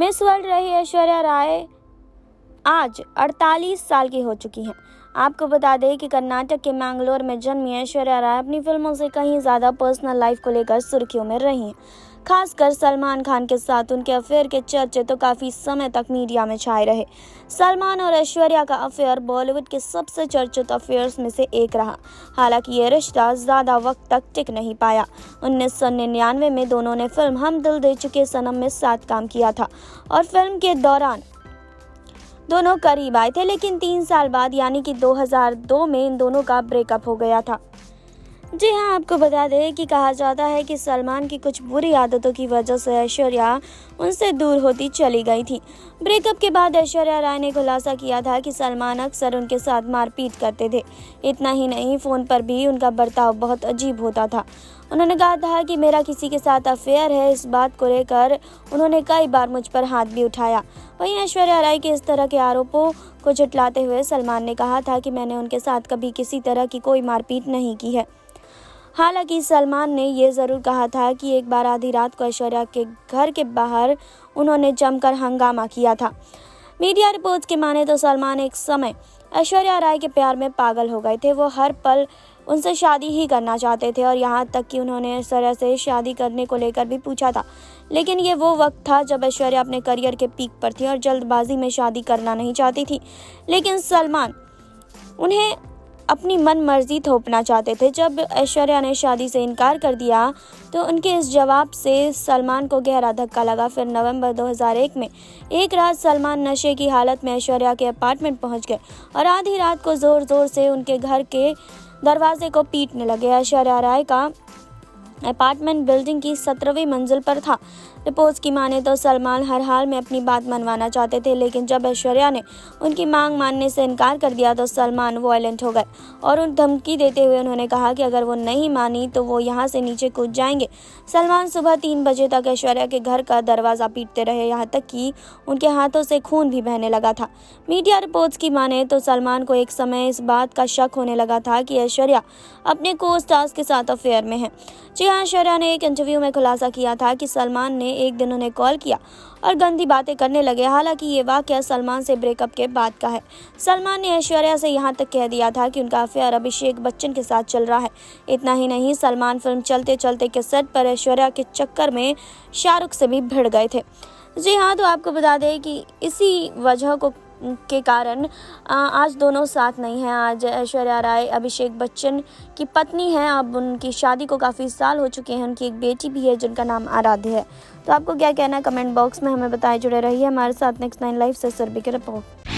Miss world रही ऐश्वर्या राय आज 48 साल की हो चुकी हैं। आपको बता दें कि कर्नाटक के मैंगलोर में जन्मी ऐश्वर्या राय अपनी फिल्मों से कहीं ज़्यादा पर्सनल लाइफ को लेकर सुर्खियों में रही हैं। खासकर सलमान खान के साथ उनके अफेयर के चर्चे तो काफ़ी समय तक मीडिया में छाए रहे। सलमान और ऐश्वर्या का अफेयर बॉलीवुड के सबसे चर्चित अफेयर्स में से एक रहा। हालांकि ये रिश्ता ज़्यादा वक्त तक टिक नहीं पाया। 1999 में दोनों ने फिल्म हम दिल दे चुके सनम में साथ काम किया था और फिल्म के दौरान दोनों करीब आए थे, लेकिन 3 साल बाद यानी कि 2002 में इन दोनों का ब्रेकअप हो गया था। जी हाँ, आपको बता दें कि कहा जाता है कि सलमान की कुछ बुरी आदतों की वजह से ऐश्वर्या उनसे दूर होती चली गई थी। ब्रेकअप के बाद ऐश्वर्या राय ने खुलासा किया था कि सलमान अक्सर उनके साथ मारपीट करते थे। इतना ही नहीं, फ़ोन पर भी उनका बर्ताव बहुत अजीब होता था। उन्होंने कहा था कि मेरा किसी के साथ अफेयर है। इस बात को लेकर उन्होंने कई बार मुझ पर हाथ भी उठाया। वहीं ऐश्वर्या राय के इस तरह के आरोपों को झुठलाते हुए सलमान ने कहा था कि मैंने उनके साथ कभी किसी तरह की कोई मारपीट नहीं की है। हालांकि सलमान ने ये ज़रूर कहा था कि एक बार आधी रात को ऐश्वर्या के घर के बाहर उन्होंने जमकर हंगामा किया था। मीडिया रिपोर्ट्स के माने तो सलमान एक समय ऐश्वर्या राय के प्यार में पागल हो गए थे। वो हर पल उनसे शादी ही करना चाहते थे और यहाँ तक कि उन्होंने ऐश्वर्या से शादी करने को लेकर भी पूछा था। लेकिन ये वो वक्त था जब ऐश्वर्या अपने करियर के पीक पर थी और जल्दबाजी में शादी करना नहीं चाहती थी। लेकिन सलमान उन्हें अपनी मन मर्जी थोपना चाहते थे। जब ऐश्वर्या ने शादी से इनकार कर दिया तो उनके इस जवाब से सलमान को गहरा धक्का लगा। फिर नवंबर 2001 में एक रात सलमान नशे की हालत में ऐश्वर्या के अपार्टमेंट पहुंच गए और आधी रात को जोर जोर से उनके घर के दरवाजे को पीटने लगे। ऐश्वर्या राय का अपार्टमेंट बिल्डिंग की 17वीं मंजिल पर था। रिपोर्ट्स की माने तो सलमान हर हाल में अपनी बात मनवाना चाहते थे, लेकिन जब ऐश्वर्या ने उनकी मांग मानने से इनकार कर दिया तो सलमान वायलेंट हो गए और उन धमकी देते हुए उन्होंने कहा कि अगर वो नहीं मानी तो वो यहाँ से नीचे कूद जाएंगे। सलमान सुबह 3 बजे तक ऐश्वर्या के घर का दरवाज़ा पीटते रहे, यहाँ तक कि उनके हाथों से खून भी बहने लगा था। मीडिया रिपोर्ट्स की माने तो सलमान को एक समय इस बात का शक होने लगा था कि ऐश्वर्या अपने को स्टार्स के साथ अफेयर में है। जी हाँ, ऐश्वर्या ने एक इंटरव्यू में खुलासा किया था कि सलमान ने एक दिन उन्हें कॉल किया और गंदी बातें करने लगे। हालांकि ये वाकया सलमान से ब्रेकअप के बाद का है। सलमान ने ऐश्वर्या से यहाँ तक कह दिया था कि उनका अफेयर अभिषेक बच्चन के साथ चल रहा है। इतना ही नहीं, सलमान फिल्म चलते चलते के सेट पर ऐश्वर्या के चक्कर में शाहरुख से भी भिड़ गए थे। जी हाँ, तो आपको बता दें कि इसी वजह के कारण आज दोनों साथ नहीं हैं। आज ऐश्वर्या राय अभिषेक बच्चन की पत्नी है। अब उनकी शादी को काफ़ी साल हो चुके हैं। उनकी एक बेटी भी है जिनका नाम आराध्य है। तो आपको क्या कहना है, कमेंट बॉक्स में हमें बताएं। जुड़े रहिए हमारे साथ नेक्स्ट 9 लाइव से। सरबी की रिपोर्ट।